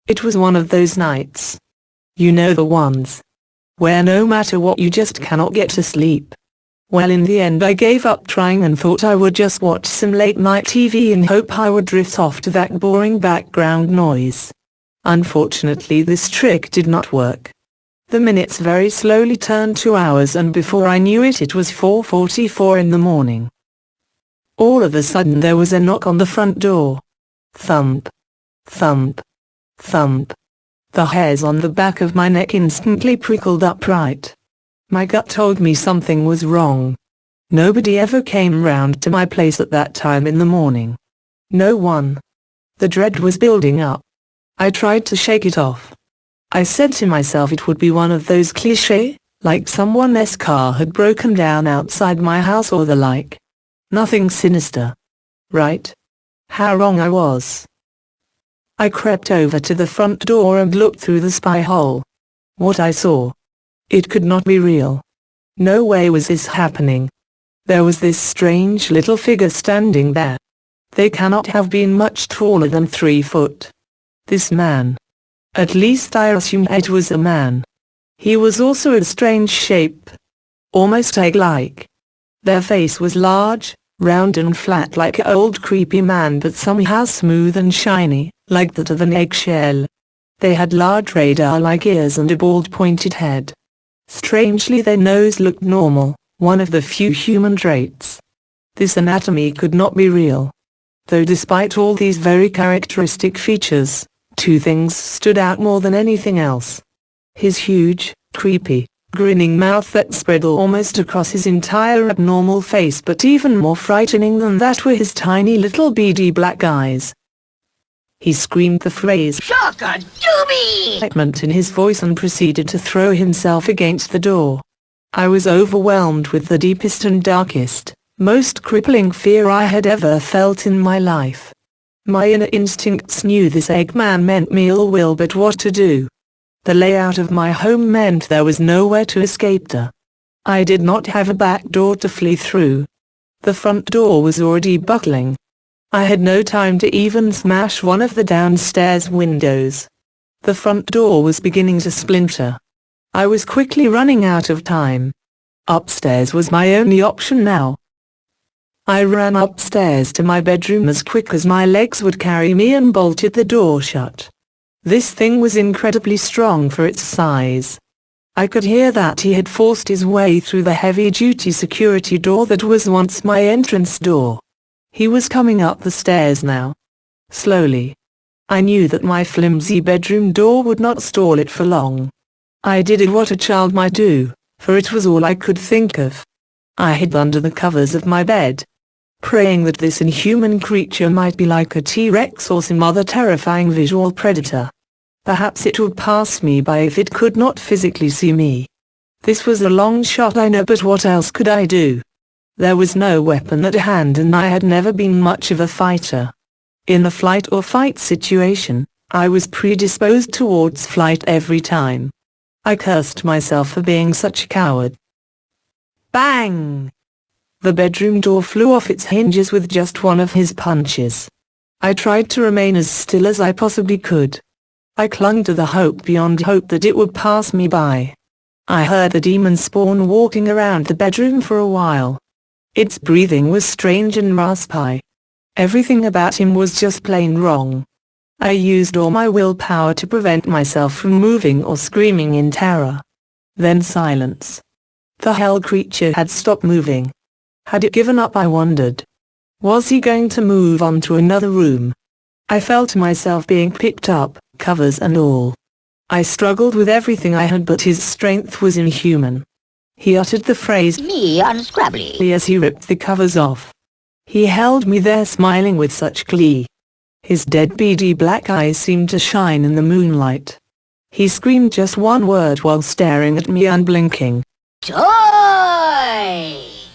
It was one of those nights. You know the ones. Where no matter what you just cannot get to sleep. Well, in the end I gave up trying and thought I would just watch some late night TV and hope I would drift off to that boring background noise. Unfortunately, this trick did not work. The minutes very slowly turned to hours, and before I knew it, it was 4:44 in the morning. All of a sudden there was a knock on the front door. Thump. Thump. Thump. The hairs on the back of my neck instantly prickled upright. My gut told me something was wrong. Nobody ever came round to my place at that time in the morning. No one. The dread was building up. I tried to shake it off. I said to myself it would be one of those clichés, like someone's car had broken down outside my house or the like. Nothing sinister. Right? How wrong I was. I crept over to the front door and looked through the spy hole. What I saw. It could not be real. No way was this happening. There was this strange little figure standing there. They cannot have been much taller than 3 foot. This man. At least I assumed it was a man. He was also a strange shape. Almost egg-like. Their face was large, round and flat like an old creepy man, but somehow smooth and shiny, like that of an eggshell. They had large radar-like ears and a bald pointed head. Strangely, their nose looked normal, one of the few human traits. This anatomy could not be real. Though despite all these very characteristic features, 2 things stood out more than anything else. His huge, creepy, grinning mouth that spread almost across his entire abnormal face, but even more frightening than that were his tiny little beady black eyes. He screamed the phrase "Shock-a-doobie" in his voice and proceeded to throw himself against the door. I was overwhelmed with the deepest and darkest, most crippling fear I had ever felt in my life. My inner instincts knew this Eggman meant me ill will, but what to do? The layout of my home meant there was nowhere to escape to. I did not have a back door to flee through. The front door was already buckling. I had no time to even smash one of the downstairs windows. The front door was beginning to splinter. I was quickly running out of time. Upstairs was my only option now. I ran upstairs to my bedroom as quick as my legs would carry me and bolted the door shut. This thing was incredibly strong for its size. I could hear that he had forced his way through the heavy-duty security door that was once my entrance door. He was coming up the stairs now. Slowly. I knew that my flimsy bedroom door would not stall it for long. I did what a child might do, for it was all I could think of. I hid under the covers of my bed, praying that this inhuman creature might be like a T-Rex or some other terrifying visual predator. Perhaps it would pass me by if it could not physically see me. This was a long shot, I know, but what else could I do? There was no weapon at hand, and I had never been much of a fighter. In a flight or fight situation, I was predisposed towards flight every time. I cursed myself for being such a coward. Bang! The bedroom door flew off its hinges with just one of his punches. I tried to remain as still as I possibly could. I clung to the hope beyond hope that it would pass me by. I heard the demon spawn walking around the bedroom for a while. Its breathing was strange and raspy. Everything about him was just plain wrong. I used all my willpower to prevent myself from moving or screaming in terror. Then silence. The hell creature had stopped moving. Had it given up, I wondered. Was he going to move on to another room? I felt myself being picked up, covers and all. I struggled with everything I had, but his strength was inhuman. He uttered the phrase "me unscrabbly" as he ripped the covers off. He held me there smiling with such glee. His dead beady black eyes seemed to shine in the moonlight. He screamed just one word while staring at me unblinking.